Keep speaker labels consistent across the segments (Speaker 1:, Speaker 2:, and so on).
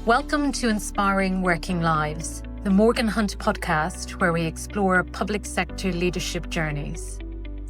Speaker 1: Welcome to Inspiring Working Lives, the Morgan Hunt podcast where we explore public sector leadership journeys.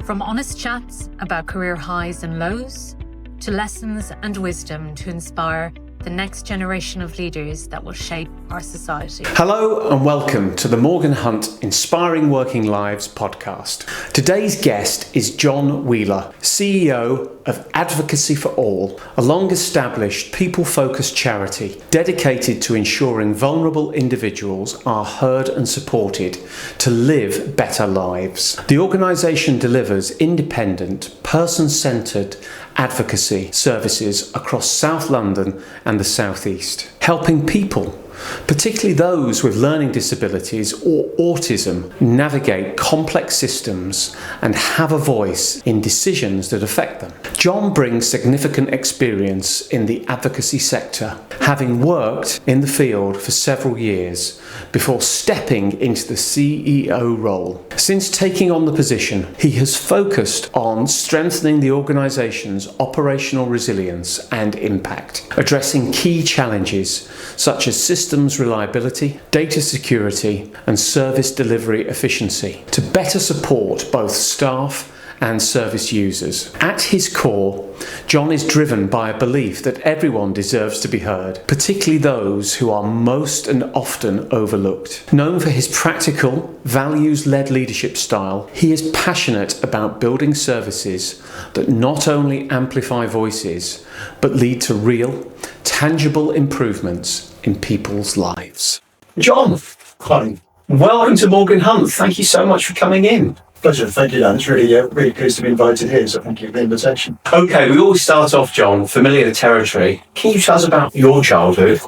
Speaker 1: From honest chats about career highs and lows, to lessons and wisdom to inspire the next generation of leaders that will shape our society.
Speaker 2: Hello and welcome to the Morgan Hunt Inspiring Working Lives podcast. Today's guest is John Wheeler, CEO of Advocacy for All, a long-established people-focused charity dedicated to ensuring vulnerable individuals are heard and supported to live better lives. The organisation delivers independent, person-centred advocacy services across South London and the South East, helping people, particularly those with learning disabilities or autism, navigate complex systems and have a voice in decisions that affect them. John brings significant experience in the advocacy sector, having worked in the field for several years before stepping into the CEO role. Since taking on the position, he has focused on strengthening the organisation's operational resilience and impact, addressing key challenges such as systems reliability, data security, and service delivery efficiency to better support both staff and service users. At his core, John is driven by a belief that everyone deserves to be heard, particularly those who are most and often overlooked. Known for his practical, values-led leadership style, he is passionate about building services that not only amplify voices, but lead to real, tangible improvements in people's lives. John,
Speaker 3: Hi.
Speaker 2: welcome to Morgan Hunt. Thank you so much for coming in.
Speaker 3: Pleasure. Thank you, Dan. It's really pleased to be invited here, so thank you for the invitation.
Speaker 2: Okay, we always start off, John, familiar territory. Can you tell us about your childhood?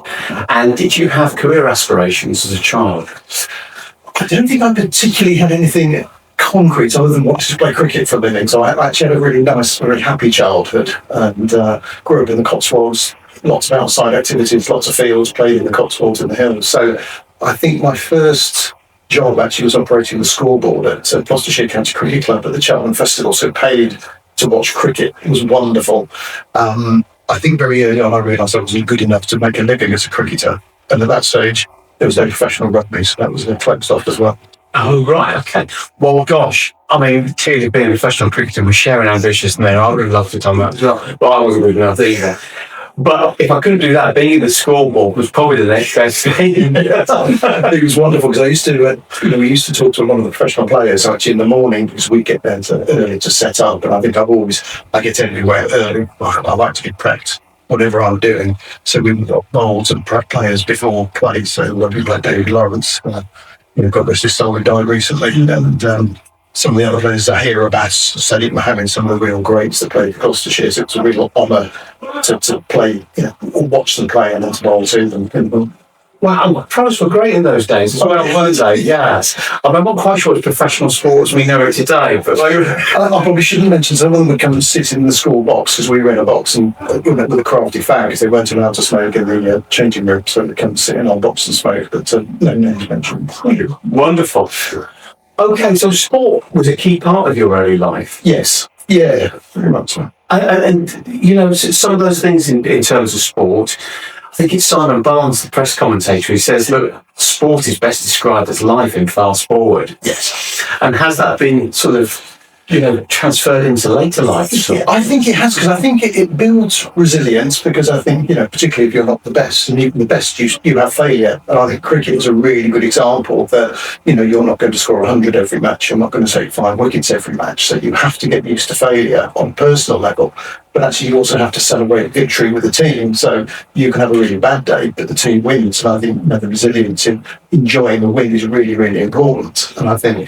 Speaker 2: And did you have career aspirations as a child?
Speaker 3: I don't think I particularly had anything concrete other than wanting to play cricket for a living. So I actually had a really nice, very happy childhood and grew up in the Cotswolds. Lots of outside activities, lots of fields, played in the Cotswolds and the hills. So I think my first job actually was operating the scoreboard at Gloucestershire County Cricket Club at the Cheltenham Festival, so paid to watch cricket. It was wonderful. I think very early on I realised I wasn't good enough to make a living as a cricketer, and at that stage there was no professional rugby, so that was closed off as well.
Speaker 2: Oh, right, okay. Well, gosh, I mean, clearly being a professional cricketer was sharing ambitions there. I would have loved to have done that as well, but I wasn't good enough either. But if I couldn't do that, being in the scoreboard was probably the next best thing.
Speaker 3: It was wonderful because I used to, we used to talk to a lot of the professional players actually in the morning because we get there early to set up. And I think I get everywhere early. I like to be prepped, whatever I'm doing. So we've got bowls and prep players before play. So people like David Lawrence, God rest his soul, who died recently, and some of the other players I hear about Sadiq Mohammed, some of the real greats that played for Gloucestershire. So it's a real honour to play, or watch them play and then to bowl to them.
Speaker 2: Wow, pros were great in those days as well, weren't they? Yes. I'm not quite sure it's professional sports we know it today, but
Speaker 3: I probably shouldn't mention some of them would come and sit in the school box because we were in a box and with a crafty fag because they weren't allowed to smoke in the changing room, so they'd come and sit in our box and smoke, but no names mentioned.
Speaker 2: Wonderful. Okay, so sport was a key part of your early life.
Speaker 3: Yes, yeah, very much so.
Speaker 2: And some of those things in terms of sport, I think it's Simon Barnes, the press commentator, who says, look, sport is best described as life in fast forward.
Speaker 3: Yes.
Speaker 2: And has that been sort of, transferred into later life?
Speaker 3: Yeah, I think it has, because I think it builds resilience, because I think, particularly if you're not the best, and even the best, you have failure. And I think cricket is a really good example that, you're not going to score 100 every match. You're not going to take 5 wickets every match. So you have to get used to failure on a personal level. But actually, you also have to celebrate victory with the team. So you can have a really bad day, but the team wins. And I think the resilience in enjoying a win is really, really important. And I think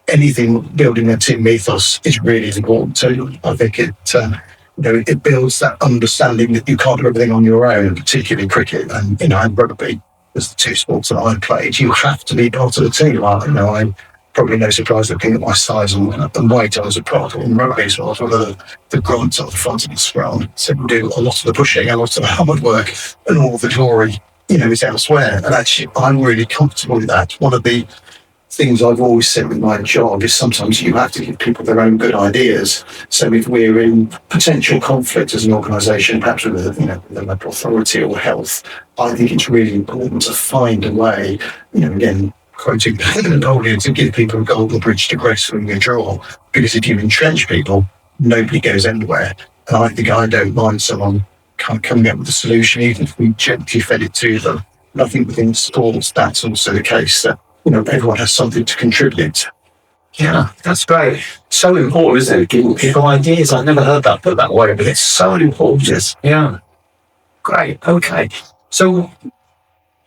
Speaker 3: anything building a team ethos is really important too. I think it builds that understanding that you can't do everything on your own, particularly cricket and rugby as the two sports that I played. You have to be part of the team. I'm probably no surprise looking at my size and weight. I was a part in rugby, so I was one of the grunts at the front of the scrum. So we do a lot of the pushing, a lot of the hard work, and all the glory, is elsewhere. And actually, I'm really comfortable with that. One of the things I've always said with my job is sometimes you have to give people their own good ideas. So if we're in potential conflict as an organisation, perhaps with the local authority or health, I think it's really important to find a way, again, quoting Napoleon, to give people a golden bridge to gracefully draw. Because if you entrench people, nobody goes anywhere. And I think I don't mind someone kind of coming up with a solution, even if we gently fed it to them. And I think within sports, that's also the case, that everyone has something to contribute.
Speaker 4: Yeah, that's great. So important, isn't it? Giving people ideas. I've never heard that put that way, but it's so important. Yeah. Great. Okay. So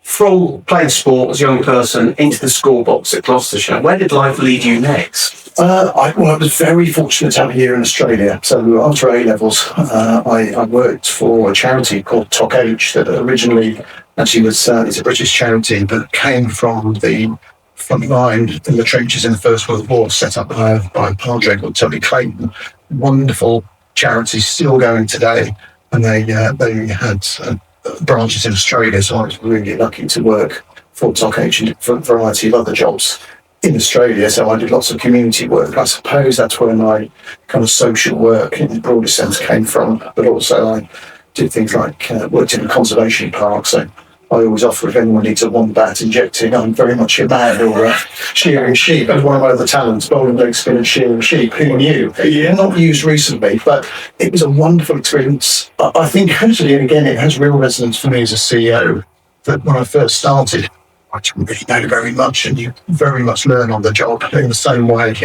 Speaker 4: from playing sport as a young person into the school box at Gloucestershire, where did life lead you next?
Speaker 3: I was very fortunate to have a year in Australia. So after A-levels, I worked for a charity called TOC that originally actually it's a British charity, but came from the front line in the trenches in the First World War, set up by a padre called Tony Clayton. Wonderful charity, still going today. And they had branches in Australia, so I was really lucky to work for TOC and for a variety of other jobs in Australia. So I did lots of community work. I suppose that's where my kind of social work in the broadest sense came from, but also I did things like worked in a conservation park. So I always offer, if anyone needs a wombat injecting, I'm very much your man, or shearing sheep. That's one of my other talents, bowling leg spin and shearing sheep. Who knew? Yeah. Not used recently, but it was a wonderful experience. I think actually, and again, it has real resonance for me as a CEO, that when I first started, I didn't really know very much, and you very much learn on the job. In the same way,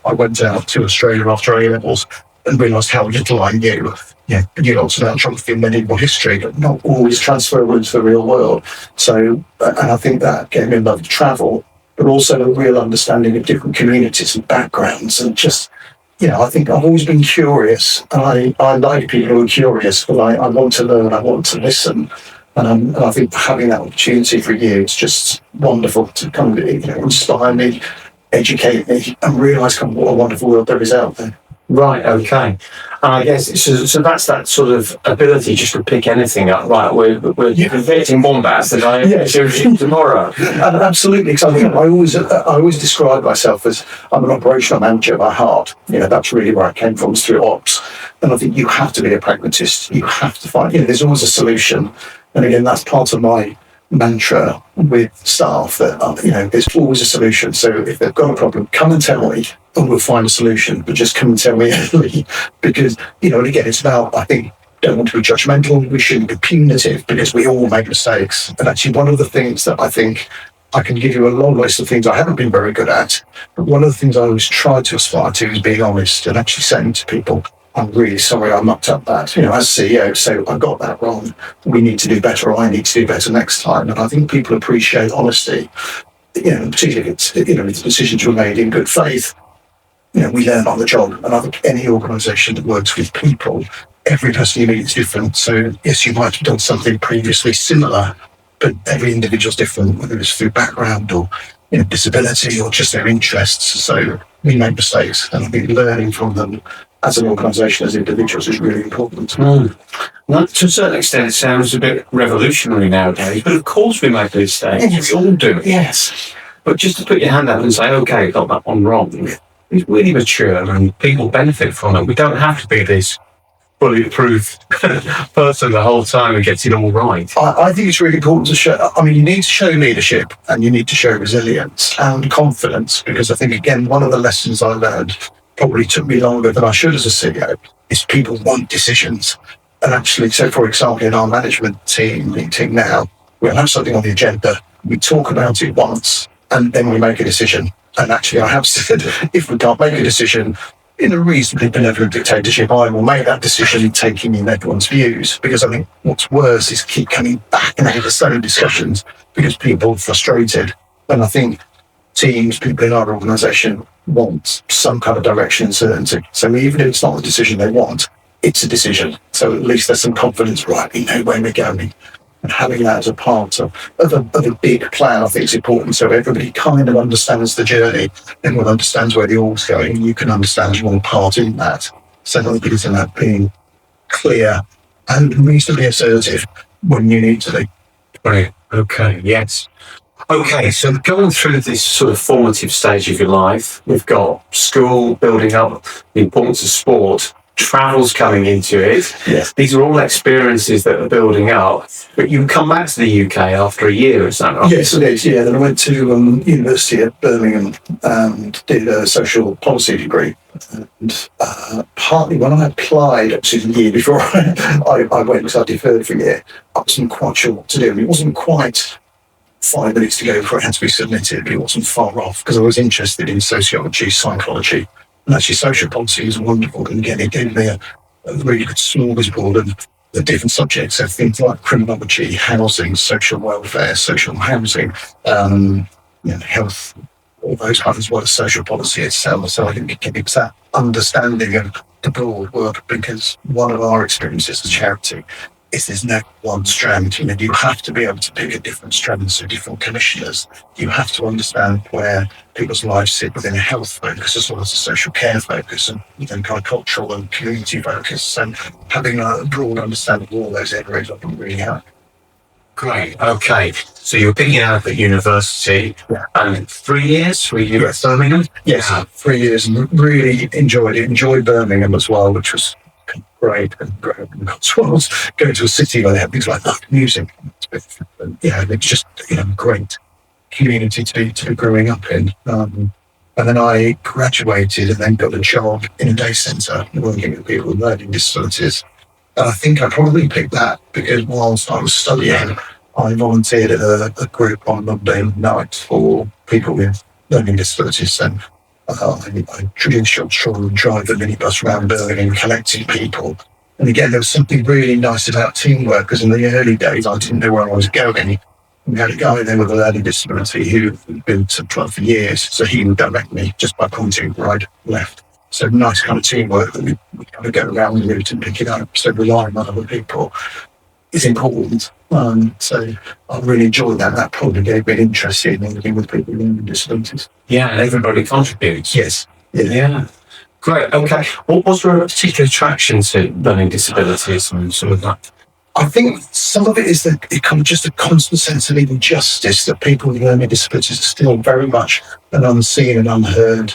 Speaker 3: I went out to Australia after A-levels and realised how little I knew. Yeah, knew lots about geography and medieval history, but not always transferable into the real world. So, and I think that gave me a love of travel, but also a real understanding of different communities and backgrounds. And just, I think I've always been curious, and I like people who are curious, but I want to learn, I want to listen. And I think having that opportunity for you is just wonderful to kind of inspire me, educate me, and realise kind of what a wonderful world there is out there.
Speaker 4: Right, okay. And I guess, so that's that sort of ability just to pick anything up. Right, we're converting wombats that I tomorrow.
Speaker 3: Absolutely, because I always describe myself as I'm an operational manager by heart. That's really where I came from, through ops. And I think you have to be a pragmatist. You have to find, there's always a solution. And again, that's part of my mantra with staff, that there's always a solution. So if they've got a problem, come and tell me and we'll find a solution, but just come and tell me early. Because and again, it's about, I think, don't want to be judgmental, we shouldn't be punitive, because we all make mistakes. And actually one of the things that I think, I can give you a long list of things I haven't been very good at, but one of the things I always try to aspire to is being honest and actually saying to people, I'm really sorry I mucked up that. As CEO, so I got that wrong. We need to do better, or I need to do better next time. And I think people appreciate honesty. Particularly if it's decisions were made in good faith. We learn on the job. And I think any organisation that works with people, every person you meet is different. So yes, you might have done something previously similar, but every individual's different, whether it's through background or disability or just their interests. So we make mistakes, and I think learning from them as an organisation, as individuals, is really important.
Speaker 4: Well, to a certain extent, it sounds a bit revolutionary nowadays, but of course we make mistakes.
Speaker 3: Yes.
Speaker 4: We all do it.
Speaker 3: Yes.
Speaker 4: But just to put your hand up and say, okay, got that one wrong, is really mature, and people benefit from it. We don't have to be this bulletproof person the whole time and gets it all right.
Speaker 3: I think it's really important to show, you need to show leadership, and you need to show resilience and confidence, because I think, again, one of the lessons I learned, probably took me longer than I should as a CEO, is people want decisions. And actually, so for example, in our management team meeting now, we'll have something on the agenda, we talk about it once, and then we make a decision. And actually, I have said, if we can't make a decision in a reasonably benevolent dictatorship, I will make that decision taking in everyone's views. Because I think what's worse is keep coming back and having the same discussions because people are frustrated. And I think teams, people in our organisation want some kind of direction and certainty. So even if it's not the decision they want, it's a decision. So at least there's some confidence, right, we know where we're going. And having that as a part of a big plan, I think is important. So everybody kind of understands the journey, everyone understands where the all's going, you can understand your part in that. So I think it is in that being clear and reasonably assertive when you need to be.
Speaker 4: Brilliant. Okay, yes. Okay, so going through this sort of formative stage of your life, we've got school building up, the importance of sport, travel's coming into it.
Speaker 3: Yes.
Speaker 4: These are all experiences that are building up. But you come back to the UK after a year, is that right?
Speaker 3: Yes, it is. Yeah, then I went to University at Birmingham and did a social policy degree. And partly when I applied, actually the year before I went, because I deferred for a year, I wasn't quite sure what to do. It wasn't quite 5 minutes to go before it had to be submitted, but it wasn't far off because I was interested in sociology, psychology, and actually social policy was wonderful. And again, it gave me a really good smorgasbord of the different subjects, so things like criminology, housing, social welfare, social housing, health, all those kinds, as well as social policy itself. So I think it gives that understanding of the broad world, because one of our experiences as charity is there's no one strand. You have to be able to pick a different strand, so different commissioners. You have to understand where people's lives sit within a health focus as well as a social care focus, and kind of cultural and community focus. And having a broad understanding of all those areas, I think really help.
Speaker 4: Great. Okay. So you were picking up at university, and 3 years were you at Birmingham?
Speaker 3: Yes, 3 years, and really enjoyed it. Enjoyed Birmingham as well, which was great. And Cotswolds, going to a city where they have things like that, music. It's just great community to be growing up in. And then I graduated and then got a job in a day centre working with people with learning disabilities. And I think I probably picked that because whilst I was studying, I volunteered at a group on Monday night for people with learning disabilities. And I drove and drive the minibus around Birmingham, collecting people. And again, there was something really nice about teamwork, because in the early days, I didn't know where I was going. We had a guy there with a learning disability who had been to club for years, so he would direct me just by pointing right, left. So nice kind of teamwork that we kind of go around the route and pick it up. So relying on other people is important. So I really enjoyed that. That probably gave me an interest in working with people with learning disabilities.
Speaker 4: Yeah, and everybody contributes.
Speaker 3: Yes.
Speaker 4: Yeah. Great. Okay. What was there a particular attraction to learning disabilities and some of that?
Speaker 3: I think some of it is that it comes just a constant sense of injustice, that people with learning disabilities are still very much an unseen and unheard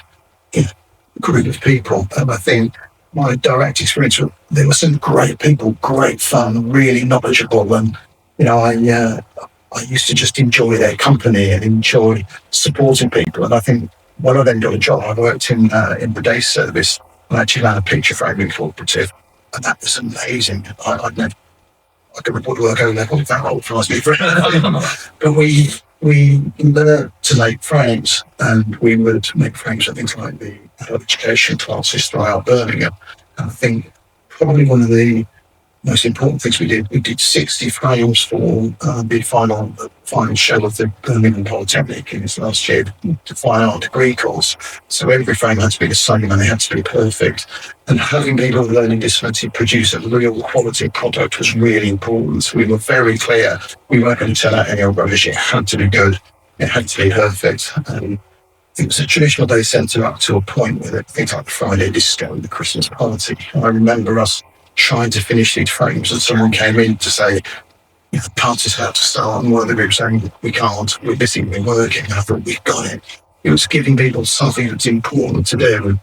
Speaker 3: group of people. And I think my direct experience, there were some great people, great fun, really knowledgeable, and I used to just enjoy their company and enjoy supporting people. And I think when I then got a job, I worked in the day service and actually ran a picture framing cooperative, and that was amazing. I could report to work O level, that qualifies me for it. But we learned to make frames, and we would make frames for things like the adult education classes throughout Birmingham. And I think probably one of the most important things we did 60 frames for the final show of the Birmingham Polytechnic in this last year, to final degree course. So every frame had to be the same and they had to be perfect. And having people with learning disability produce a real quality product was really important. We were very clear we weren't going to turn out any old rubbish. It had to be good. It had to be perfect. It was a traditional day centre up to a point where things like the Friday disco and the Christmas party. I remember us trying to finish these frames, and someone came in to say, the party's about to start, and one of the groups saying, we can't, we're busy, we're working. And I thought, we've got it. It was giving people something that's important to do. And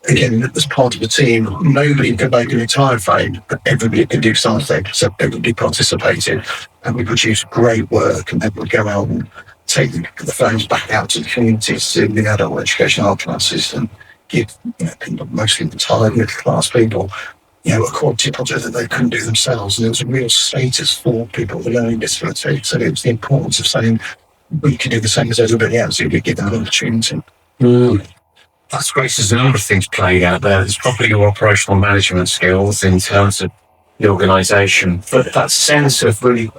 Speaker 3: again, as part of the team, nobody could make an entire frame, but everybody could do something. So everybody participated, and we produced great work, and then we'd go out and take the frames back out to the communities, to the adult education art classes, and give people, mostly retired middle class people, a quality project that they couldn't do themselves. And there was a real status for people with learning disability. So it was the importance of saying we can do the same as everybody else if we give them an opportunity.
Speaker 4: That's great. There's a number of things playing out there. There's probably your operational management skills in terms of the organisation, but that sense of really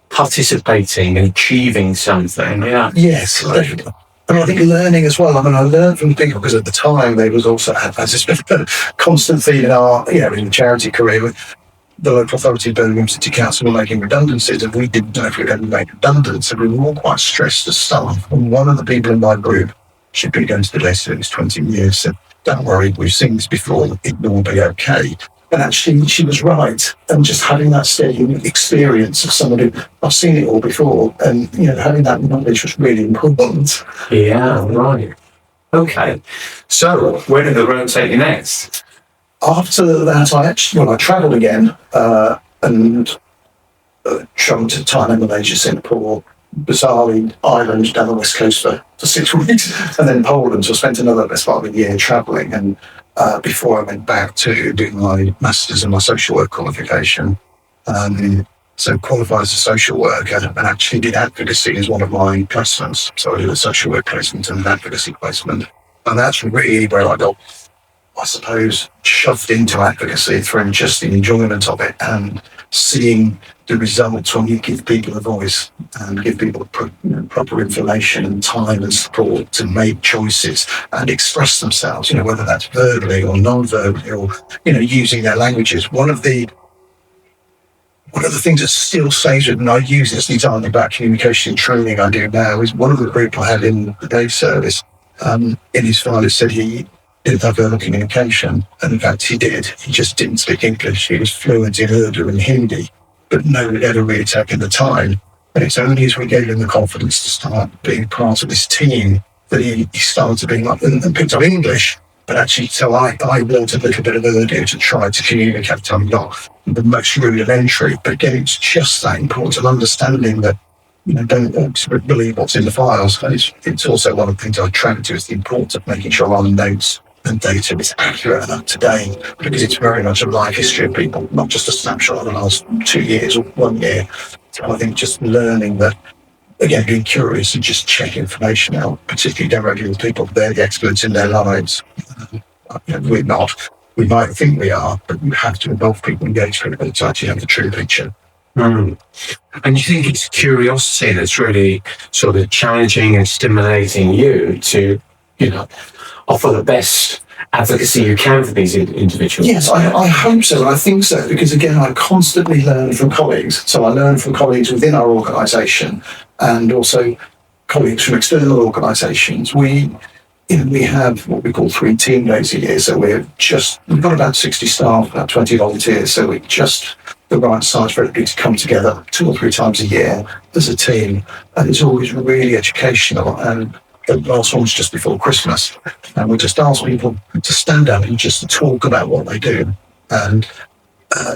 Speaker 4: participating and achieving something. Yeah.
Speaker 3: Yes, definitely. And I think learning as well. I mean, I learned from people, because at the time there was also, as it's been a constant theme in our, in the charity career, with the local authority, Birmingham City Council, were making redundancies, and we didn't know if we were going to make redundant. So we were all quite stressed as staff. And one of the people in my group, she'd been going to the day service 20 years, said, don't worry, we've seen this before, it will be okay. And actually, she was right. And just having that steady experience of someone who, I've seen it all before, and having that knowledge was really important.
Speaker 4: Yeah, right. Okay. So, where did the road take you next?
Speaker 3: After that, I travelled again and travelled to Thailand, Malaysia, Singapore, bizarrely Ireland down the west coast for 6 weeks, and then Poland. So I spent another best part of a year travelling, and before I went back to do my master's and my social work qualification. So qualified as a social worker, and actually did advocacy as one of my placements. So I did a social work placement and an advocacy placement, and that's really where I got, I suppose, shoved into advocacy through just the enjoyment of it and seeing the results when you give people a voice and give people proper information and time and support to make choices and express themselves, whether that's verbally or non-verbally or, using their languages. One of the things that still stays with me, and I use this example about communication training I do now, is one of the group I had in the day service, in his file, it said he didn't have verbal communication, and in fact he did. He just didn't speak English. He was fluent in Urdu and Hindi, but no one had ever really taken the time. And it's only as we gave him the confidence to start being part of this team that he started to bring up and picked up English. But actually, so I learned a little bit of Urdu to try to communicate. I'm not the most rudimentary, but again, it's just that important of understanding that don't always believe what's in the files. And it's also one of the things I track to is the importance of making sure our notes and data is accurate and up to date, because it's very much a life history of people, not just a snapshot of the last 2 years or 1 year. So I think just learning that, again, being curious and just check information out, particularly directly with people, they're the experts in their lives. We're not. We might think we are, but you have to involve people, engage people to actually have the true picture.
Speaker 4: And you think it's curiosity that's really sort of challenging and stimulating you to, offer the best advocacy you can for these individuals?
Speaker 3: Yes, I hope so. I think so, because again, I constantly learn from colleagues. So I learn from colleagues within our organisation and also colleagues from external organisations. We have what we call 3 team days a year. So we've got about 60 staff, about 20 volunteers. So we're just the right size for everybody to come together 2 or 3 times a year as a team. And it's always really educational. And the last one was just before Christmas. And we just asked people to stand up and just talk about what they do. And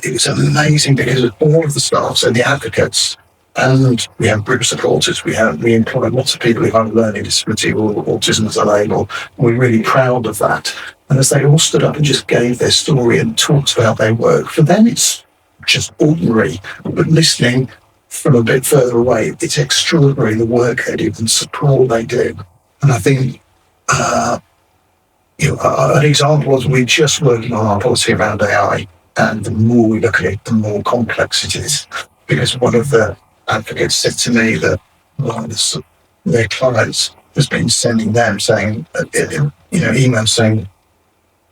Speaker 3: it was amazing because all of the staff and the advocates, and we have group supporters, we employ lots of people who have a learning disability or autism as a label. We're really proud of that. And as they all stood up and just gave their story and talked about their work, for them it's just ordinary. But listening from a bit further away, it's extraordinary the work they do and support they do. And I think an example was we're just working on our policy around AI, and the more we look at it, the more complex it is. Because one of the advocates said to me that their clients has been sending them saying, emails saying,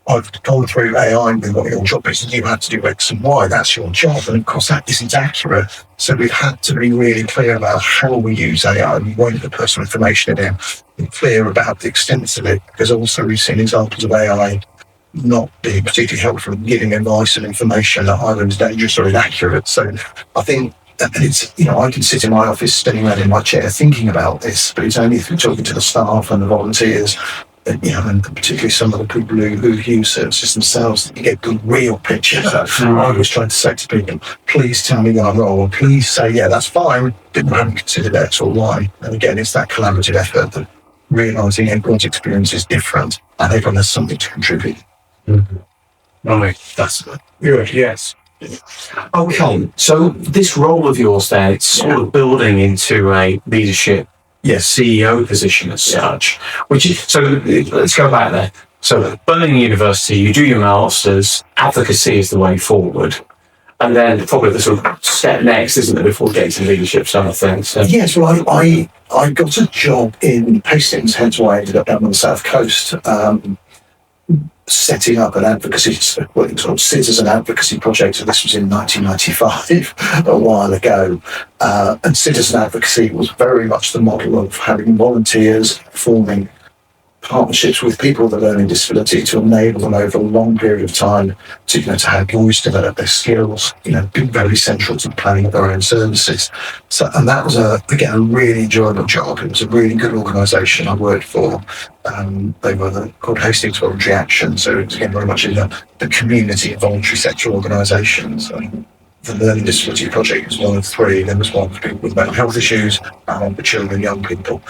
Speaker 3: I've gone through AI with what your job is, and you had to do X and Y, that's your job. And of course, that isn't accurate. So we've had to be really clear about how we use AI. We won't put personal information in it, be clear about the extent of it, because also we've seen examples of AI not being particularly helpful in giving advice and information that either is dangerous or inaccurate. So I think, and it's, I can sit in my office, standing around in my chair thinking about this, but it's only through talking to the staff and the volunteers, and particularly some of the people who use services themselves, that you get the real picture. So I was trying to say to people, please tell me that I'm wrong, or please say, yeah, that's fine, but I haven't considered X or Y. And again, it's that collaborative effort that realising everyone's experience is different and everyone has something to contribute.
Speaker 4: Mm-hmm. Right, that's good, yes. Okay, so this role of yours there, it's sort of building into a leadership CEO position as such, which is, so let's go back there. So Birmingham University, you do your masters, advocacy is the way forward. And then probably the sort of step next, isn't it, before getting to leadership side of things? So.
Speaker 3: Yes, well, I got a job in Hastings, hence why I ended up down on the south coast, setting up an advocacy, sort of citizen advocacy project. So this was in 1995, a while ago. And citizen advocacy was very much the model of having volunteers forming partnerships with people with a learning disability to enable them over a long period of time to, to have voice, develop their skills, be very central to planning their own services. So, and that was again, a really enjoyable job. It was a really good organisation I worked for. They were called Hastings Voluntary Action, so it was again very much in the community and voluntary sector organisations. The Learning Disability Project was one of three. There was one for people with mental health issues, and one for children and young people.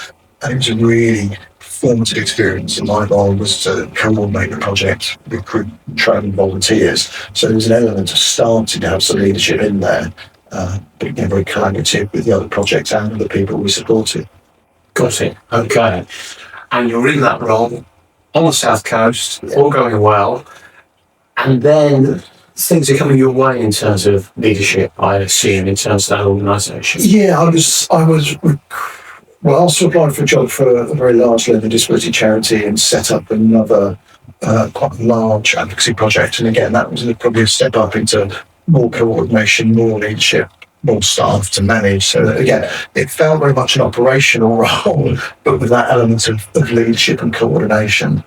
Speaker 3: And it was a really formative experience, and my role was to coordinate the project, recruit, train volunteers. So there was an element of starting to have some leadership in there, but very collaborative with the other projects and the people we supported.
Speaker 4: Got it. Okay. And you're in that role on the South Coast, all going well, and then things are coming your way in terms of leadership, I assume, in terms of that organisation.
Speaker 3: Yeah, I was also applied for a job for a very large learning disability charity and set up another quite large advocacy project. And again, that was probably a step up into more coordination, more leadership, more staff to manage. So again, it felt very much an operational role, but with that element of leadership and coordination.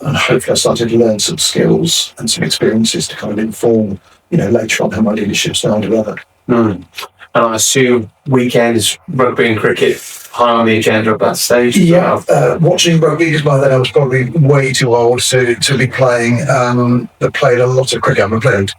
Speaker 3: And hopefully I started to learn some skills and some experiences to kind of inform, later on how my leadership style developed.
Speaker 4: And I assume weekends, rugby and cricket, high on the agenda at that stage?
Speaker 3: Yeah, watching rugby, because by then I was probably way too old to be playing, but played a lot of cricket. I played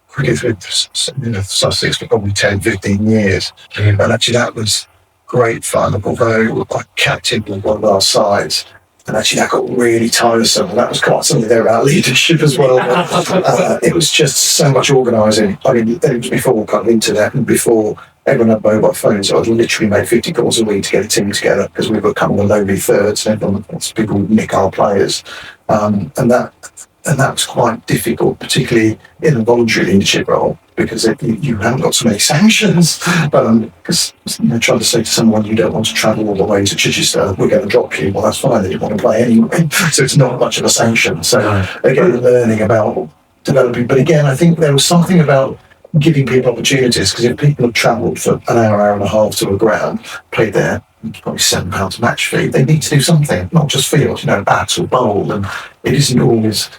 Speaker 3: cricket with Sussex for probably 10, 15 years. And actually that was great fun, although I captained one of our sides. And actually that got really tiresome, and that was quite something there about leadership as well. It was just so much organising. I mean, it was before kind of internet and before everyone had mobile phones, so I'd literally made 50 calls a week to get a team together because we were coming on lowly thirds and people would nick our players. And that was quite difficult, particularly in a voluntary leadership role, because you haven't got so many sanctions. Because trying to say to someone you don't want to travel all the way to Chichester, we're going to drop you. Well, that's fine. You want to play anyway, so it's not much of a sanction. So again, learning about developing. But again, I think there was something about giving people opportunities, because if people have travelled for an hour and a half to a ground, played there, probably £7 match fee, they need to do something, not just field, bat or bowl, and it isn't always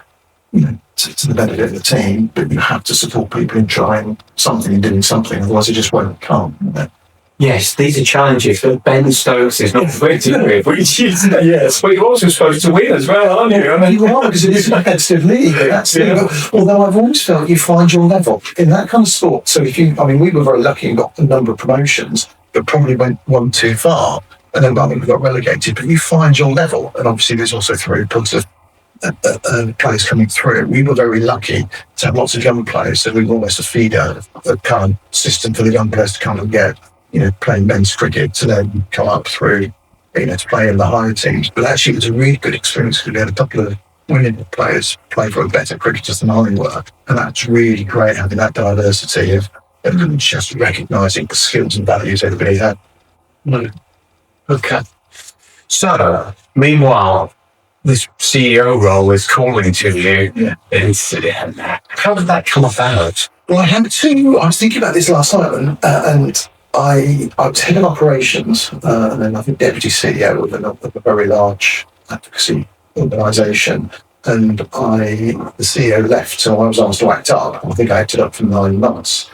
Speaker 3: to the benefit of the team, but you have to support people in trying something and doing something, otherwise it just won't come.
Speaker 4: Yes, these are challenges that Ben Stokes is not afflicted with, which is, yes, but you're also supposed to win as well, aren't you?
Speaker 3: You are, because it is a competitive league. Although I've always felt you find your level in that kind of sport. So we were very lucky and got a number of promotions, but probably went one too far, and then we got relegated. But you find your level, and obviously there's also throughput of players coming through. We were very lucky to have lots of young players, so we were almost a feeder, a kind of system for the young players to come and get, playing men's cricket to then come up through, to play in the higher teams. But actually it was a really good experience because we had a couple of women players play for better cricketers than I were, and that's really great, having that diversity of just recognising the skills and values everybody had.
Speaker 4: Okay. So, meanwhile, this CEO role is calling to you.
Speaker 3: Yeah.
Speaker 4: How did that come about?
Speaker 3: Well, I was thinking about this last night, and I was head of operations, and then I think deputy CEO of a very large advocacy organisation. And the CEO left, so I was asked to act up. I think I acted up for 9 months.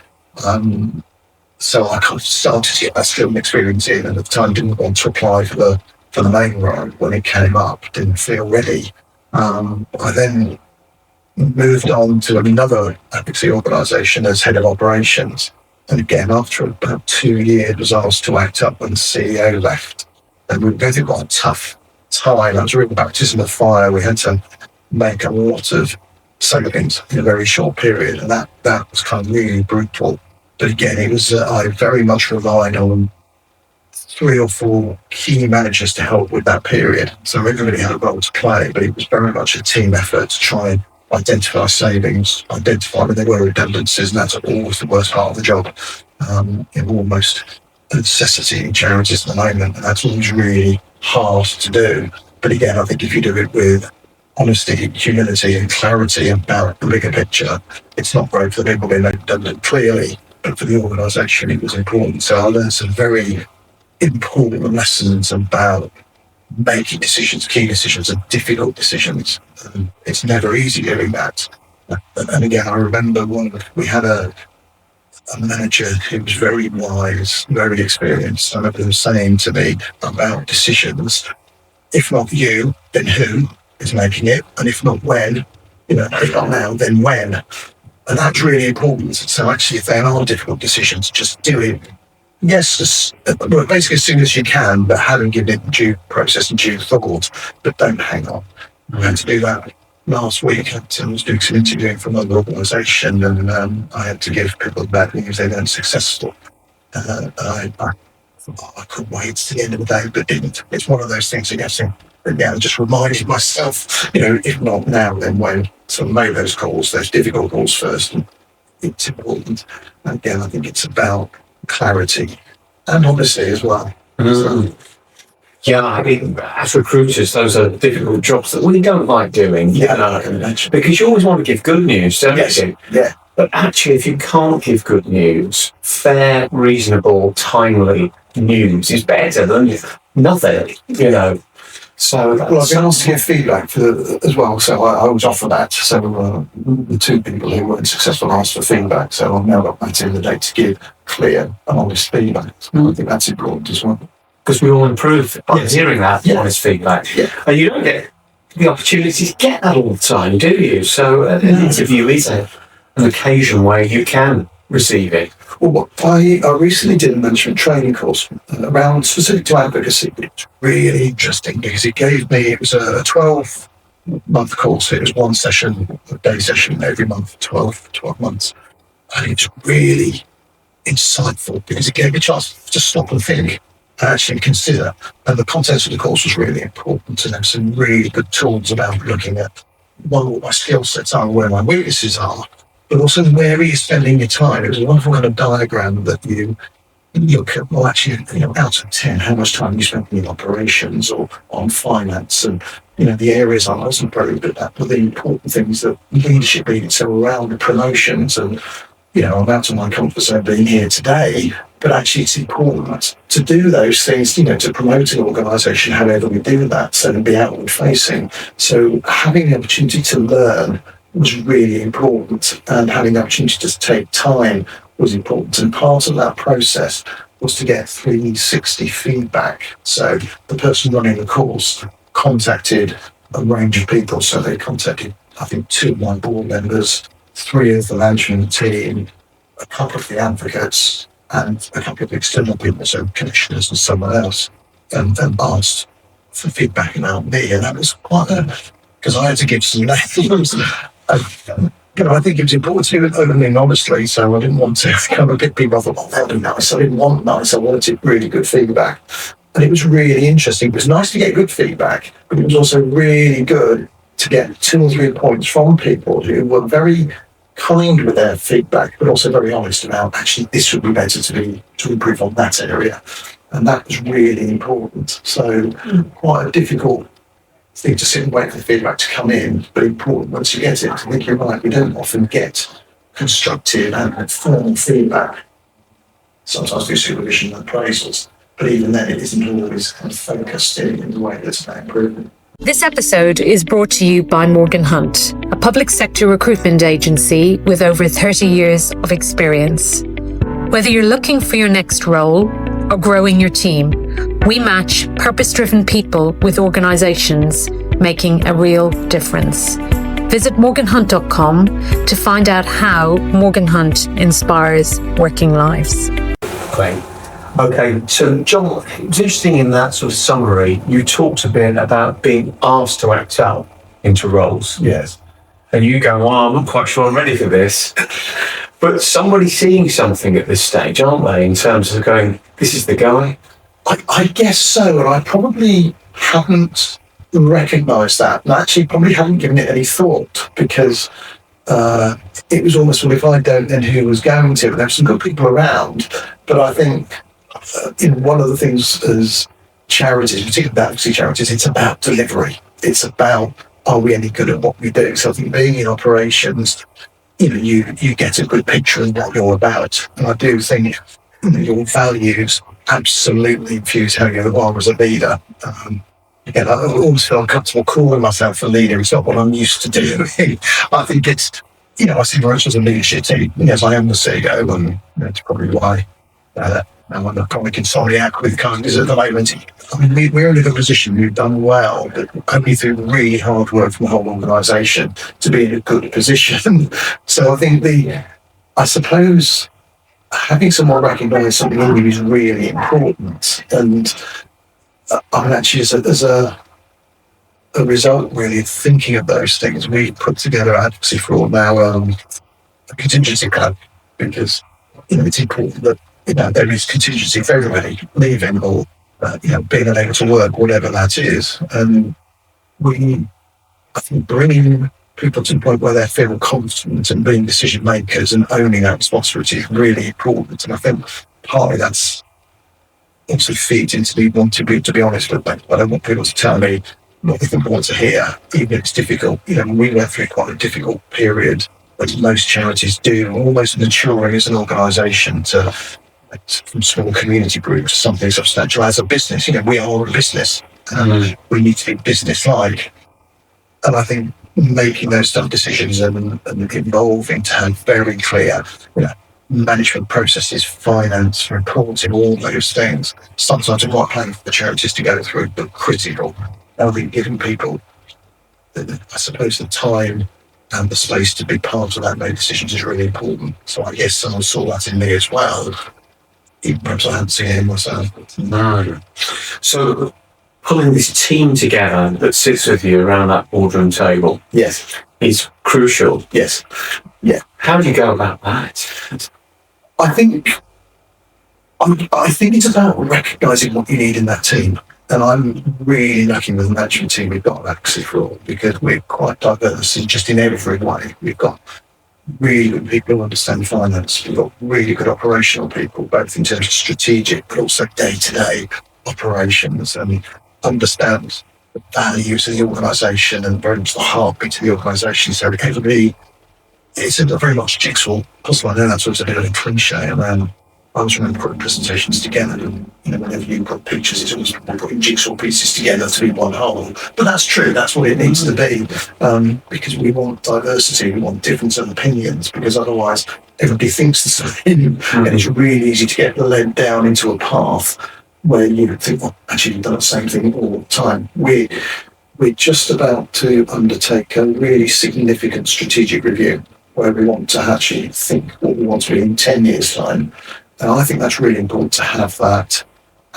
Speaker 3: So I kind of started to get that skill and experience in, and at the time didn't want to apply for the main role when it came up, didn't feel ready. I then moved on to another advocacy organisation as head of operations. And again, after about 2 years, was asked to act up when the CEO left. And we went through quite a tough time. It was a real baptism of fire. We had to make a lot of savings in a very short period. And that was kind of really brutal. But again, it was I very much relied on 3 or 4 key managers to help with that period. So everybody had a role to play, but it was very much a team effort to try and identify savings, identify when there were redundancies, and that's always the worst part of the job. Almost a necessity in charities at the moment, and that's always really hard to do. But again, I think if you do it with honesty, humility and clarity about the bigger picture, it's not great for the people being redundant, clearly, but for the organisation it was important. So I learned some very important lessons about making decisions, key decisions, and difficult decisions. It's never easy doing that. And again, I remember we had a manager who was very wise, very experienced. I remember them saying to me about decisions, if not you, then who is making it? And if not when, if not now, then when? And that's really important. So actually, if there are difficult decisions, just do it. Yes, basically as soon as you can, but having given it due process and due thought, but don't hang on. I had to do that last week. I was doing some interviewing for another organisation, and I had to give people bad news they weren't successful. I couldn't wait to the end of the day, but didn't. It's one of those things, I guess. I just reminded myself, if not now, then when. So make those calls, those difficult calls first. And it's important. And again, I think it's about clarity and honesty as well.
Speaker 4: So, yeah, I mean, as recruiters, those are difficult jobs that we don't like doing.
Speaker 3: I can imagine.
Speaker 4: Because you always want to give good news, don't you?
Speaker 3: Yeah.
Speaker 4: But actually, if you can't give good news, fair, reasonable, timely news is better than nothing, So
Speaker 3: well, I've been asked to give feedback as well, so I was offered that. So the two people who weren't successful asked for feedback, so I've now got that in the day to give clear and honest feedback. So I think that's important as well.
Speaker 4: Because we all improve by hearing that honest feedback.
Speaker 3: Yeah.
Speaker 4: And you don't get the opportunity to get that all the time, do you? So an interview is an occasion where you can receive it.
Speaker 3: Well, I recently did a management training course around specific to advocacy. It's really interesting because it was a 12-month course. It was one session, a day session every month, 12 months. And it's really insightful because it gave me a chance to stop and think, and actually consider. And the content of the course was really important. And there were some really good tools about looking at what my skill sets are, where my weaknesses are, but also where are you spending your time. It was a wonderful kind of diagram that you look at, well, actually, out of 10, how much time you spend in operations or on finance, and the areas I wasn't very good at, but the important things that leadership needed. So around the promotions, and I'm out of my comfort zone being here today, but actually it's important to do those things, to promote an organisation, however we do that, so to be outward facing. So having the opportunity to learn was really important, and having the opportunity to take time was important. And part of that process was to get 360 feedback. So the person running the course contacted a range of people. So they contacted, I think, 2 of my board members, 3 of the management team, a couple of the advocates, and a couple of external people, so commissioners and someone else, and asked for feedback about me. And that was quite because I had to give some names. I think it was important to do it openly and honestly, so I didn't want to kind of pick people off. That would be nice. I didn't want nice. I wanted really good feedback. And it was really interesting. It was nice to get good feedback, but it was also really good to get 2 or 3 points from people who were very kind with their feedback, but also very honest about, actually, this would be better to improve on that area. And that was really important. So quite a difficult thing to sit and wait for the feedback to come in, but important once you get it. I think you're right, we don't often get constructive and formal feedback. Sometimes do supervision and appraisals, but even then it isn't always kind of focused in the way that's about improvement.
Speaker 1: This episode is brought to you by Morgan Hunt, a public sector recruitment agency with over 30 years of experience. Whether you're looking for your next role or growing your team, we match purpose-driven people with organisations making a real difference. Visit morganhunt.com to find out how Morgan Hunt inspires working lives.
Speaker 4: Great. Okay, so John, it was interesting in that sort of summary, you talked a bit about being asked to act out into roles.
Speaker 3: Yes.
Speaker 4: And you go, well, I'm not quite sure I'm ready for this. But somebody's seeing something at this stage, aren't they, in terms of going, this is the guy?
Speaker 3: I guess so, and I probably haven't recognised that, and actually probably haven't given it any thought, because it was almost, well, if I don't, then who was going to? There were some good people around, but I think one of the things as charities, particularly advocacy charities, it's about delivery. It's about, are we any good at what we do? So I think being in operations, you get a good picture of what you're about. And I do think your values absolutely infuse how you are as a leader. again, I always feel uncomfortable calling myself a leader. It's not what I'm used to doing. I think it's, I see very much as a leadership team. Yes, I am the CEO, and that's probably why I'm a comic insomniac with kindness at the moment. I mean, we're in a good position. We've done well, but only through really hard work from the whole organisation to be in a good position. So I think I suppose having someone recognise something in you is really important. And I mean, actually, as a result, really, of thinking of those things, we put together Advocacy for All now, a contingency plan, because, it's important that, there is contingency for everybody leaving or, being unable to work, whatever that is. And I think bringing people to the point where they feel confident and being decision makers and owning that responsibility is really important. And I think partly that's also feeds into me wanting to be honest with them. I don't want people to tell me what they think I want to hear, even if it's difficult. We went through quite a difficult period, as most charities do, almost maturing as an organisation from small community groups to something substantial as a business. We are a business. We need to be business-like. And I think making those tough decisions and involving to have very clear, management processes, finance, reporting, all those things. Sometimes I'm quite planning for the charities to go through, but critical. I think giving people, I suppose, the time and the space to be part of that, make decisions is really important. So I guess someone saw that in me as well. Even perhaps I hadn't seen it in myself.
Speaker 4: No. So pulling this team together that sits with you around that boardroom table,
Speaker 3: yes,
Speaker 4: is crucial.
Speaker 3: Yes, yeah.
Speaker 4: How do you go about that?
Speaker 3: I think it's about recognising what you need in that team. And I'm really lucky with the management team we've got at Advocacy for All, because we're quite diverse in every way. We've got really good people who understand finance. We've got really good operational people, both in terms of strategic, but also day-to-day operations, and understand the values of the organisation and very much the heartbeat of the organisation. So everybody, it's a very much jigsaw puzzle. I know that's a bit of a cliche around. I always remember putting presentations together, and whenever you put pictures, it's always putting jigsaw pieces together to be one whole. But that's true, that's what it needs to be, because we want diversity, we want difference of opinions, because otherwise everybody thinks the same, and it's really easy to get led down into a path where you think, well, actually you've done the same thing all the time. We're just about to undertake a really significant strategic review where we want to actually think what we want to be in 10 years' time. And I think that's really important to have that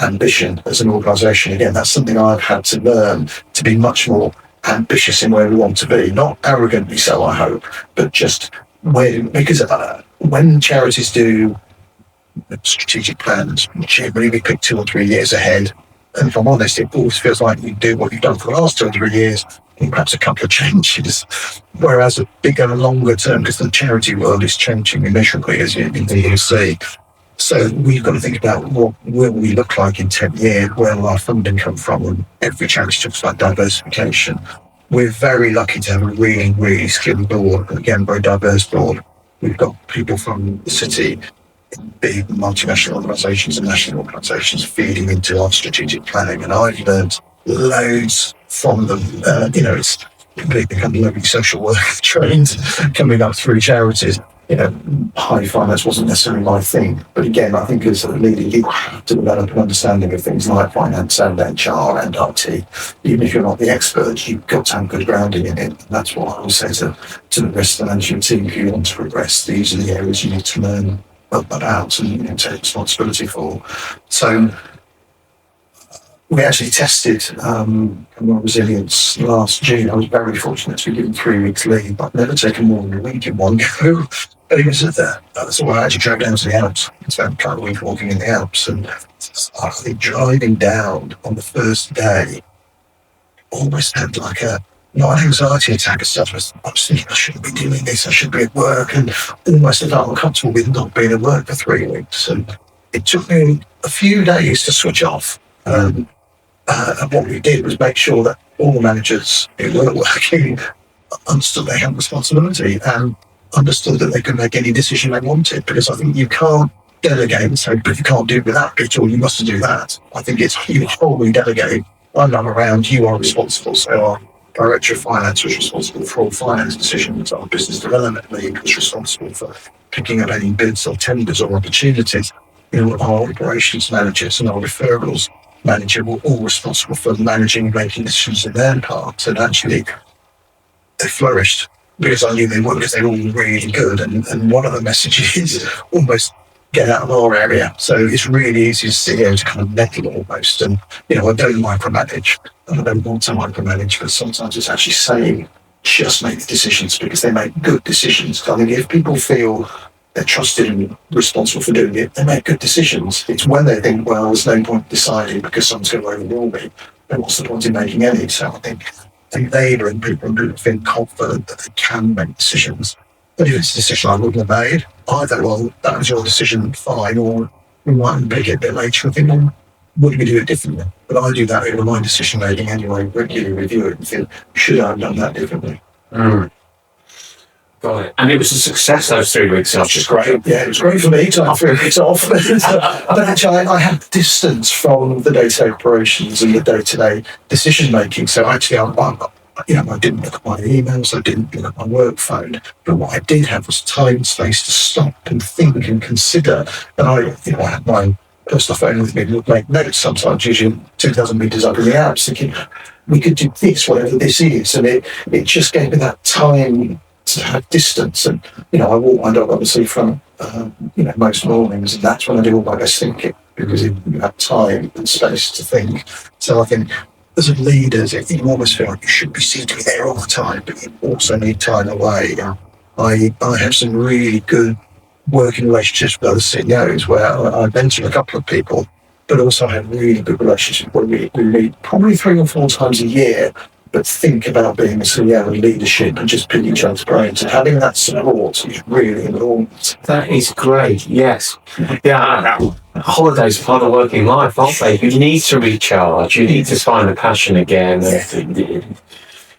Speaker 3: ambition as an organisation. Again, that's something I've had to learn, to be much more ambitious in where we want to be. Not arrogantly so, I hope, but just because when charities do strategic plans, generally we pick 2 or 3 years ahead. And if I'm honest, it always feels like you do what you've done for the last 2 or 3 years, and perhaps a couple of changes. Whereas a bigger, longer term, because the charity world is changing immeasurably, as you can see. So we've got to think about what will we look like in 10 years, where will our funding come from, and every charity talks about diversification. We're very lucky to have a really, really skilled board, and again, very diverse board. We've got people from the city, big multinational organisations and national organisations feeding into our strategic planning, and I've learned loads from them. It's become lovely social work trained coming up through charities. High finance wasn't necessarily my thing, but again, I think as a leader, you have to develop an understanding of things like finance and HR and IT. Even if you're not the expert, you've got to have good grounding in it. And that's what I always say to the rest of the management team. If you want to progress, these are the areas you need to learn about and take responsibility for. So we actually tested resilience last June. I was very fortunate to be given 3 weeks leave, but I've never taken more than a week in one go. But it was that's why I actually drove down to the Alps. Spent a couple of weeks walking in the Alps, and I think driving down on the first day almost had like not an anxiety attack as such. I was thinking, I shouldn't be doing this, I should be at work, and almost felt uncomfortable with not being at work for 3 weeks. And it took me a few days to switch off. And what we did was make sure that all the managers who were working understood they had responsibility and understood that they could make any decision they wanted, because I think you can't delegate and say, but you can't do with that bit, or you must do that. I think it's you wholly delegate I'm not around, you are responsible. So our director of finance was responsible for all finance decisions. Our business development lead was responsible for picking up any bids or tenders or opportunities. Our operations managers and our referrals manager were all responsible for managing and making decisions in their part. And actually, they flourished because I knew they would, because they were all really good. And one of the messages is almost get out of our area. So it's really easy as CEO to kind of meddle almost. And, I don't micromanage. And I don't want to micromanage, but sometimes it's actually saying, just make the decisions, because they make good decisions. I think if people feel they're trusted and responsible for doing it, they make good decisions. It's when they think, well, there's no point deciding because someone's going to overrule me, then what's the point in making any? So I think they are in people who feel confident that they can make decisions. But if it's a decision I wouldn't have made, either, well, that was your decision, fine, or we might make it a bit later and think, well, would we do it differently? But I do that in my decision making anyway, regularly review it and think, should I have done that differently?
Speaker 4: Got it. And it was a success, those 3 weeks off.
Speaker 3: Which is great. Yeah, it was great for me to have 3 weeks off. But actually, I had distance from the day-to-day operations and the day-to-day decision making. So actually, I didn't look at my emails, I didn't look at my work phone. But what I did have was time and space to stop and think and consider. And I had my personal phone with me and make notes sometimes, usually 2,000 metres up in the Alps, thinking, we could do this, whatever this is. And it just gave me that time to have distance. And I walk my dog obviously from most mornings, and that's when I do all my best thinking, because you have time and space to think. So I think as a leader, you almost feel like you should be seen to be there all the time, but you also need time away. I have some really good working relationships with other CEOs where I mentor a couple of people, but also I have really good relationships where we meet probably 3 or 4 times a year, but think about being a CEO and leadership and just pick each other's brains. And having that support is really important.
Speaker 4: That is great, yes. Yeah, holidays are part of working life, aren't they? You need to recharge, you need to find a passion again. And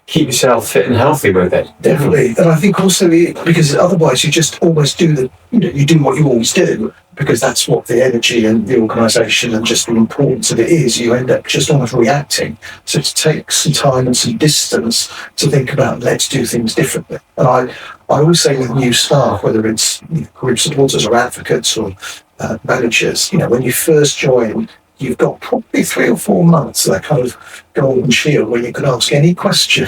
Speaker 4: keep yourself fit and healthy with it.
Speaker 3: Definitely. And I think also, because otherwise you just almost do you do what you always do, because that's what the energy and the organisation and just the importance of it is. You end up just almost reacting. So to take some time and some distance to think about, let's do things differently. And I always say with new staff, whether it's group supporters or advocates or managers, when you first join, you've got probably 3 or 4 months, that kind of golden shield where you can ask any question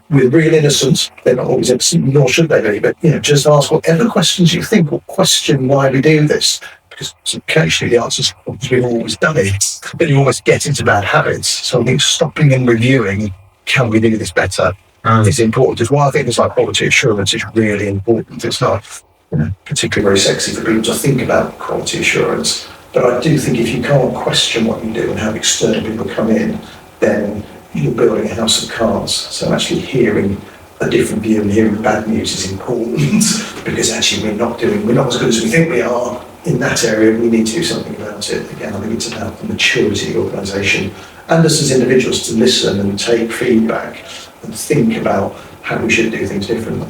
Speaker 3: with real innocence. They're not always innocent, nor should they be, but just ask whatever questions you think, or question why we do this. Because occasionally the answer is we've always done it, but you almost get into bad habits. So I think stopping and reviewing, can we do this better, is important. It's why I think it's like quality assurance is really important. It's not particularly very sexy for people to think about quality assurance. But I do think if you can't question what you do and have external people come in, then you're building a house of cards. So actually hearing a different view and hearing bad news is important, because actually we're not as good as we think we are in that area. We need to do something about it. Again, I think it's about the maturity of the organisation and us as individuals to listen and take feedback and think about how we should do things differently.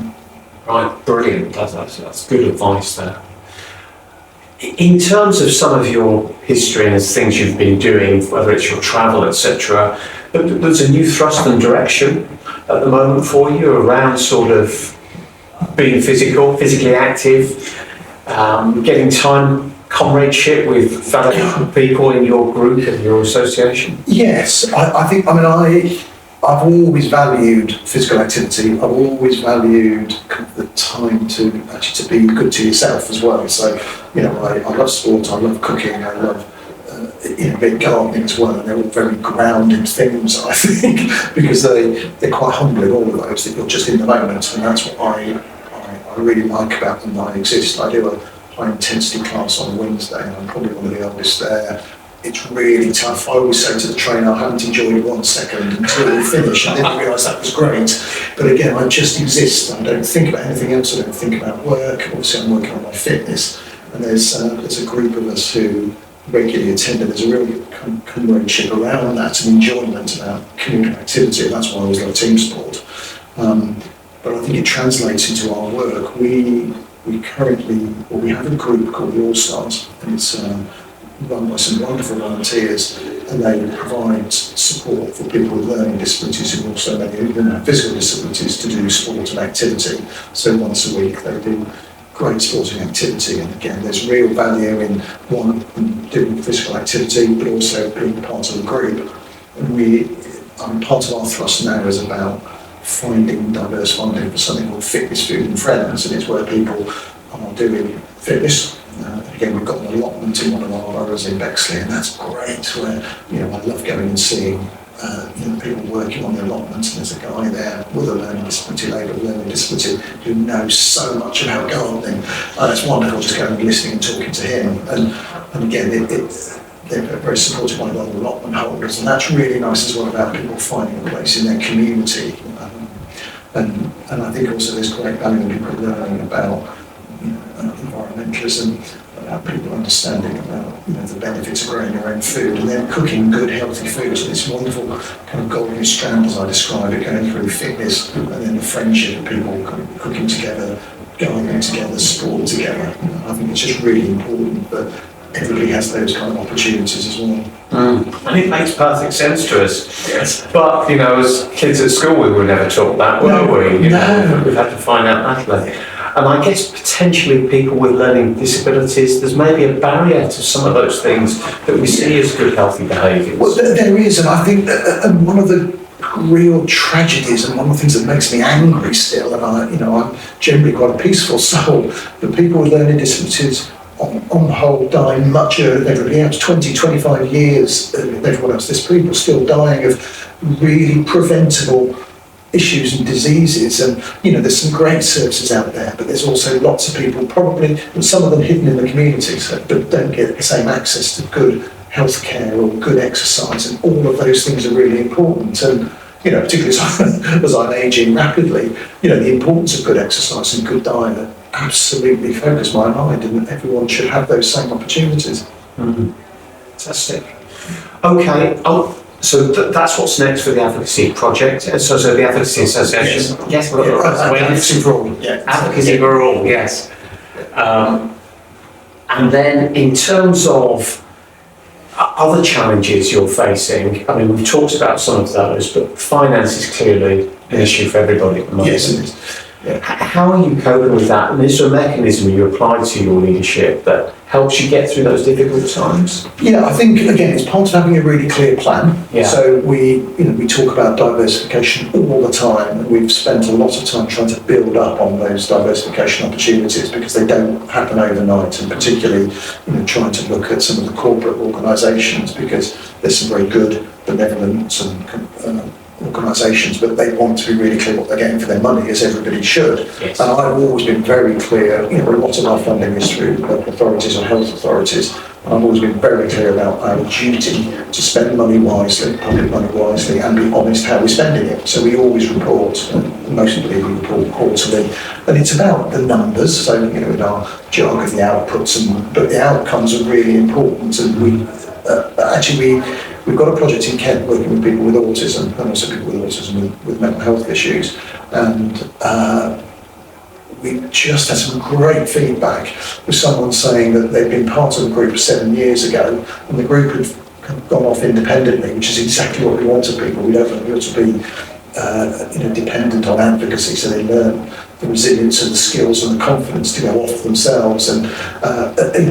Speaker 4: Right, brilliant. That's good advice there. In terms of some of your history and things you've been doing, whether it's your travel, etc., there's a new thrust and direction at the moment for you around sort of being physically active, getting time, comradeship with fellow people in your group and your association?
Speaker 3: Yes, I've always valued physical activity. I've always valued the time to be good to yourself as well. So, I love sport, I love cooking, I love big gardening as well, and they're all very grounded things, I think, because they're quite humbling, all of those, that you're just in the moment, and that's what I really like about them, that I exist. I do a high intensity class on Wednesday, and I'm probably one of the oldest there. It's really tough. I always say to the trainer, I haven't enjoyed it 1 second until we finish. I didn't realise that was great. But again, I just exist. I don't think about anything else. I don't think about work. Obviously, I'm working on my fitness. And there's a group of us who regularly attend, and there's a real comradeship around that and enjoyment about community activity. And that's why I always love team sport. But I think it translates into our work. We have a group called the All Stars, and it's run by some wonderful volunteers, and they provide support for people with learning disabilities who also maybe even have physical disabilities to do sport and activity. So once a week they do great sporting activity, and again there's real value in one, doing physical activity, but also being part of the group. And part of our thrust now is about finding diverse funding for something called Fitness, Food and Friends, and it's where people are doing fitness. Again, we've got an allotment in one of our boroughs in Bexley, and that's great. Where I love going and seeing people working on the allotments, and there's a guy there with a learning disability, labelled learning disability, who knows so much about gardening. It's wonderful just going and listening and talking to him. And again, they're very supported by the other allotment holders, and that's really nice as well about people finding a place in their community. And I think also there's great value in people learning about environmentalism, about people understanding about the benefits of growing your own food, and then cooking good, healthy food. So this wonderful kind of golden strand, as I describe it, going through fitness, and then the friendship of people kind of cooking together, gardening together, sport together. I think it's just really important that everybody has those kind of opportunities as well.
Speaker 4: And it makes perfect sense to us.
Speaker 3: Yes.
Speaker 4: But, as kids at school, we were never taught that, were we?
Speaker 3: No.
Speaker 4: We've had to find out that way. And I guess potentially people with learning disabilities, there's maybe a barrier to some of those things that we see as good, healthy behaviours.
Speaker 3: Well, there is, and I think and one of the real tragedies, and one of the things that makes me angry still, and I'm generally quite a peaceful soul, but people with learning disabilities on the whole die much earlier than everybody else, 20, 25 years than everyone else. There's people still dying of really preventable issues and diseases, and there's some great services out there, but there's also lots of people, probably, and some of them hidden in the communities, but don't get the same access to good health care or good exercise, and all of those things are really important. And particularly as I'm aging rapidly, the importance of good exercise and good diet absolutely focus my mind, and everyone should have those same opportunities.
Speaker 4: Fantastic. Okay. So that's what's next for the Advocacy project. So the Advocacy Association. Yes.
Speaker 3: Advocacy for all. Yeah.
Speaker 4: Advocacy for all. Yes. And then in terms of other challenges you're facing, I mean, we've talked about some of those, but finance is clearly an issue for everybody at the moment.
Speaker 3: Yes, it is. Yeah.
Speaker 4: How are you coping with that? And is there a mechanism you apply to your leadership that helps you get through those difficult times?
Speaker 3: Yeah, I think again it's part of having a really clear plan.
Speaker 4: Yeah.
Speaker 3: So we talk about diversification all the time, and we've spent a lot of time trying to build up on those diversification opportunities because they don't happen overnight, and particularly trying to look at some of the corporate organisations, because there's some very good benevolent and organisations, but they want to be really clear what they're getting for their money, as everybody should.
Speaker 4: Yes.
Speaker 3: And I've always been very clear, a lot of our funding is through local authorities or health authorities, and I've always been very clear about our duty to spend money wisely, public money wisely, and be honest how we're spending it. So we always report, and mostly we report quarterly, and it's about the numbers, so in our jargon, the outputs, but the outcomes are really important, and we've got a project in Kent working with people with autism, and also people with autism with mental health issues, and we just had some great feedback with someone saying that they'd been part of the group 7 years ago, and the group had kind of gone off independently, which is exactly what we want of people. We don't want people to be dependent on advocacy, so they learn the resilience and the skills and the confidence to go off themselves. And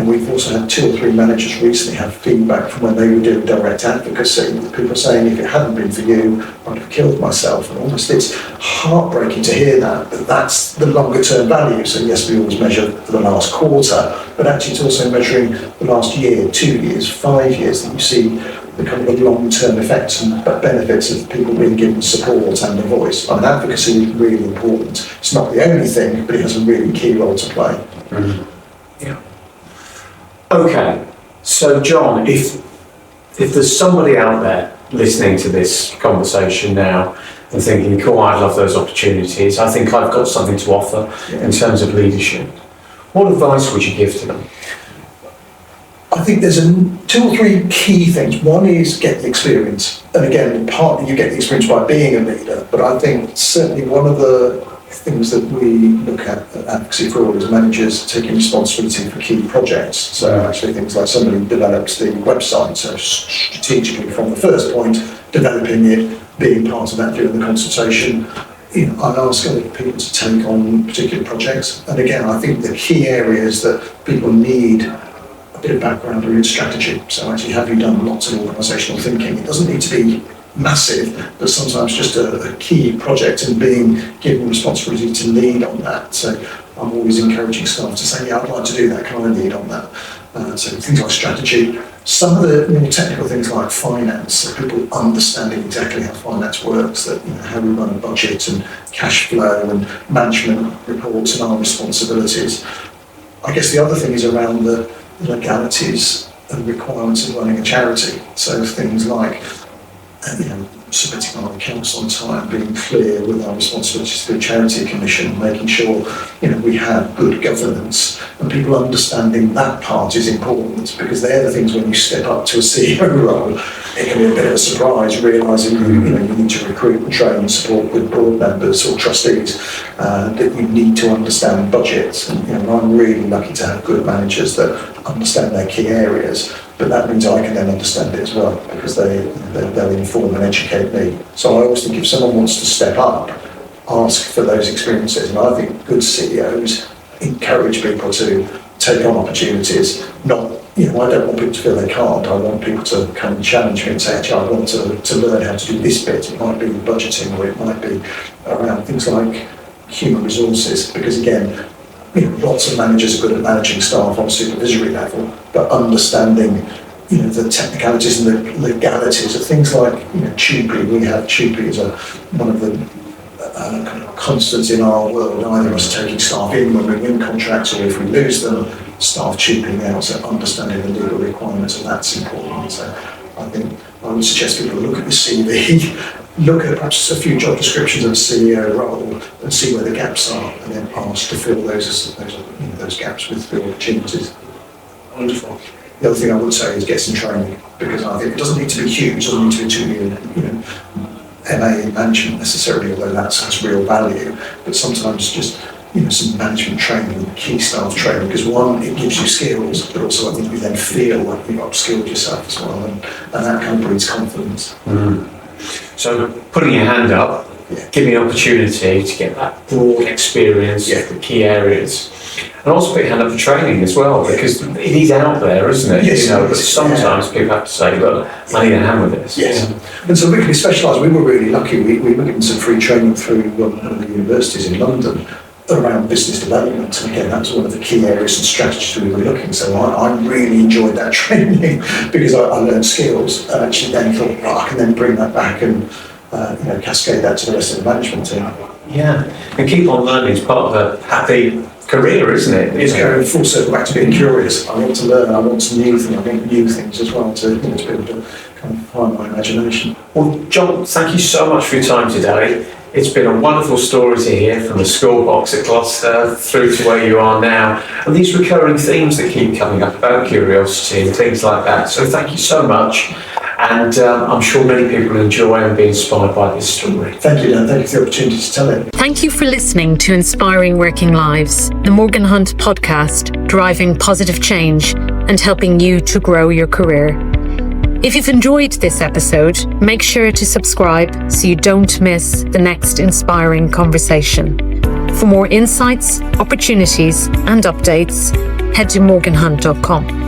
Speaker 3: we've also had 2 or 3 managers recently have feedback from when they were doing direct advocacy. People are saying, if it hadn't been for you, I'd have killed myself. And honestly, it's heartbreaking to hear that, but that's the longer term value. So yes, we always measure for the last quarter, but actually it's also measuring the last year, 2 years, 5 years, that you see the kind of long-term effects and benefits of people being given support and a voice. I mean, advocacy is really important. It's not the only thing, but it has a really key role to play.
Speaker 4: Mm-hmm. Yeah. Okay, so John, if there's somebody out there listening to this conversation now and thinking, cool, I love those opportunities, I think I've got something to offer in terms of leadership, what advice would you give to them?
Speaker 3: I think there's 2 or 3 key things. One is get the experience. And again, partly you get the experience by being a leader, but I think certainly one of the things that we look at Advocacy for All as managers taking responsibility for key projects. So actually things like somebody develops the website, so strategically from the first point, developing it, being part of that during the consultation. I ask other people to take on particular projects. And again, I think the key areas that people need a bit of background are in strategy. So actually, have you done lots of organisational thinking? It doesn't need to be massive, but sometimes just a key project and being given responsibility to lead on that. So I'm always encouraging staff to say, yeah, I'd like to do that, can I lead on that? So things like strategy. Some of the more technical things like finance, so people understanding exactly how finance works, that how we run a budget and cash flow and management reports and our responsibilities. I guess the other thing is around the legalities and requirements of running a charity. So things like submitting our accounts on time, being clear with our responsibilities to the Charity Commission, making sure we have good governance, and people understanding that part is important, because they're the things when you step up to a CEO role, it can be a bit of a surprise realising you need to recruit and train and support good board members or trustees, that you need to understand budgets. And I'm really lucky to have good managers that understand their key areas. But that means I can then understand it as well, because they'll inform and educate me. So I always think if someone wants to step up, ask for those experiences. And I think good CEOs encourage people to take on opportunities. Not, I don't want people to feel they can't. I want people to come and challenge me and say, actually, I want to learn how to do this bit. It might be budgeting, or it might be around things like human resources. Because again, lots of managers are good at managing staff on a supervisory level, but understanding, the technicalities and the legalities of things like, TUPE. We have TUPE as one of the kind of constants in our world, either us taking staff in when we win contracts, or if we lose them, staff TUPEing out, so understanding the legal requirements, and that's important. So I think I would suggest people look at the CV, look at perhaps a few job descriptions of a CEO role and see where the gaps are, and then ask to fill those gaps with the opportunities.
Speaker 4: Wonderful.
Speaker 3: The other thing I would say is get some training, because I think it doesn't need to be huge, it doesn't need to be 2 year, MA in management necessarily, although that's real value, but sometimes just some management training, key staff training, because one, it gives you skills, but also I think you then feel like you've upskilled yourself as well, and that kind of breeds confidence.
Speaker 4: So putting your hand up, giving an opportunity to get that broad experience of the key areas. And also put your hand up for training as well, because it is out there, isn't it?
Speaker 3: Yes,
Speaker 4: but sometimes people have to say, look, I need a hand with this.
Speaker 3: Yes. And so we specialise. We were really lucky. We were given some free training through one of the universities in London around business development. And again, that was one of the key areas and strategies we were looking. So I really enjoyed that training because I learned skills, and actually then thought, I can then bring that back and cascade that to the rest of the management team.
Speaker 4: Yeah, and keep on learning is part of a happy career, isn't it?
Speaker 3: It's going full circle back to being curious. I want to learn, I want new things as well to be able to kind of find my imagination.
Speaker 4: Well, John, thank you so much for your time today. It's been a wonderful story to hear, from the school box at Gloucester through to where you are now, and these recurring themes that keep coming up about curiosity and things like that. So thank you so much, and I'm sure many people enjoy and be inspired by this story.
Speaker 3: Thank you, Dan. Thank you for the opportunity to tell it.
Speaker 1: Thank you for listening to Inspiring Working Lives, the Morgan Hunt podcast, driving positive change and helping you to grow your career. If you've enjoyed this episode, make sure to subscribe so you don't miss the next inspiring conversation. For more insights, opportunities, and updates, head to morganhunt.com.